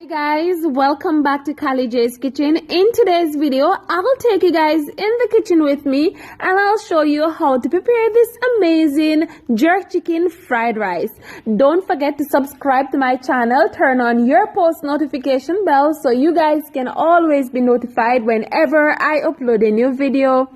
Hey guys, welcome back to Kali J's Kitchen. In today's video, I will take you guys in the kitchen with me and I'll show you how to prepare this amazing jerk chicken fried rice. Don't forget to subscribe to my channel, turn on your post notification bell so you guys can always be notified whenever I upload a new video.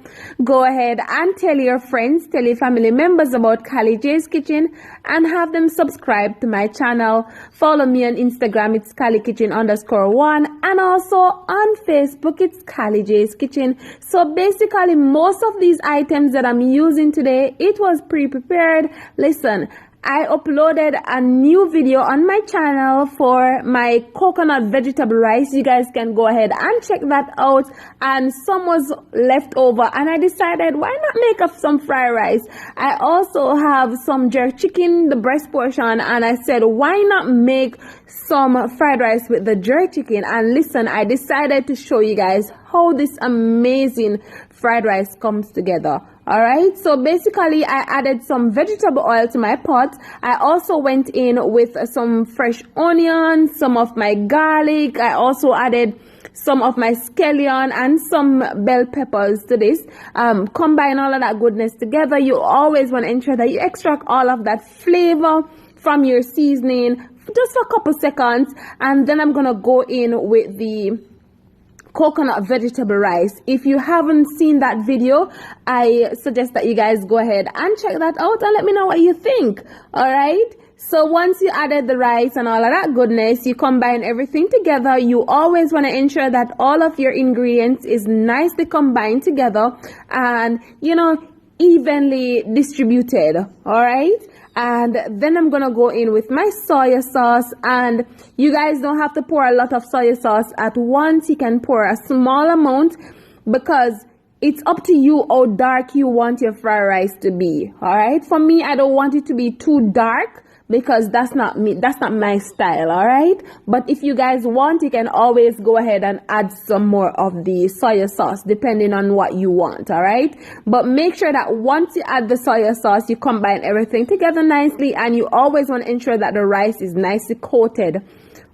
Go ahead and tell your friends, tell your family members about Kali J's Kitchen and have them subscribe to my channel. Follow me on Instagram, it's Kali Kitchen_1, and also on Facebook it's Kali J's Kitchen. So basically most of these items that I'm using today, it was pre-prepared. Listen, I uploaded a new video on my channel for my coconut vegetable rice. You guys can go ahead and check that out, and some was left over and I decided why not make up some fried rice. I also have some jerk chicken, the breast portion, and I said why not make some fried rice with the jerk chicken. And listen, I decided to show you guys how this amazing fried rice comes together. All right, so basically I added some vegetable oil to my pot. I also went in with some fresh onions, some of my garlic. I also added some of my scallion and some bell peppers to this. Combine all of that goodness together. You always want to ensure that you extract all of that flavor from your seasoning just for a couple seconds, and then I'm gonna go in with the coconut vegetable rice. If you haven't seen that video, I suggest that you guys go ahead and check that out and let me know what you think. All right, so once you added the rice and all of that goodness, you combine everything together. You always want to ensure that all of your ingredients is nicely combined together and evenly distributed. All right, and then I'm gonna go in with my soy sauce, and you guys don't have to pour a lot of soy sauce at once. You can pour a small amount because it's up to you how dark you want your fried rice to be. All right, for me, I don't want it to be too dark because that's not me, that's not my style. All right, but if you guys want, you can always go ahead and add some more of the soy sauce depending on what you want. All right, but make sure that once you add the soy sauce, you combine everything together nicely, and you always want to ensure that the rice is nicely coated.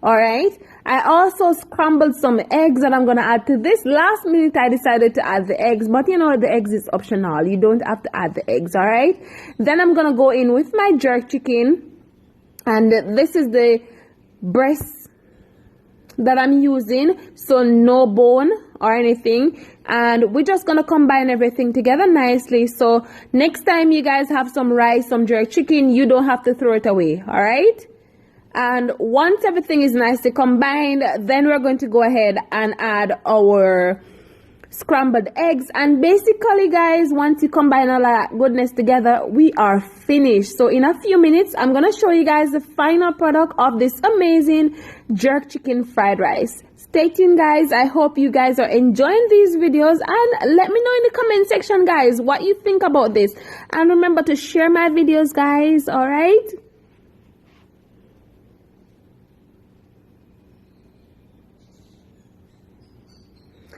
All right, I also scrambled some eggs that I'm gonna add to this. Last minute I decided to add the eggs, but the eggs is optional, you don't have to add the eggs. All right, then I'm gonna go in with my jerk chicken, and this is the breast that I'm using, so no bone or anything, and we're just gonna combine everything together nicely. So next time you guys have some rice, some jerk chicken, you don't have to throw it away. All right, and once everything is nicely combined, then we're going to go ahead and add our scrambled eggs. And basically guys, once you combine all that goodness together, we are finished. So in a few minutes, I'm gonna show you guys the final product of this amazing jerk chicken fried rice. Stay tuned guys. I hope you guys are enjoying these videos, and let me know in the comment section guys what you think about this, and remember to share my videos guys. All right,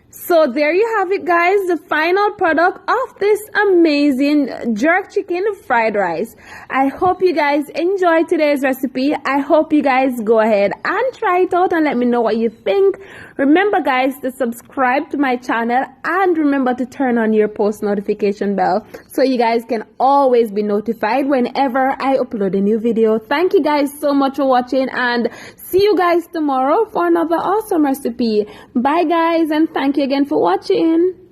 so there you have it guys, the final product of this amazing jerk chicken fried rice. I hope you guys enjoyed today's recipe. I hope you guys go ahead and try it out and let me know what you think. Remember guys to subscribe to my channel, and remember to turn on your post notification bell so you guys can always be notified whenever I upload a new video. Thank you guys so much for watching, and see you guys tomorrow for another awesome recipe. Bye guys, and thank you again for watching.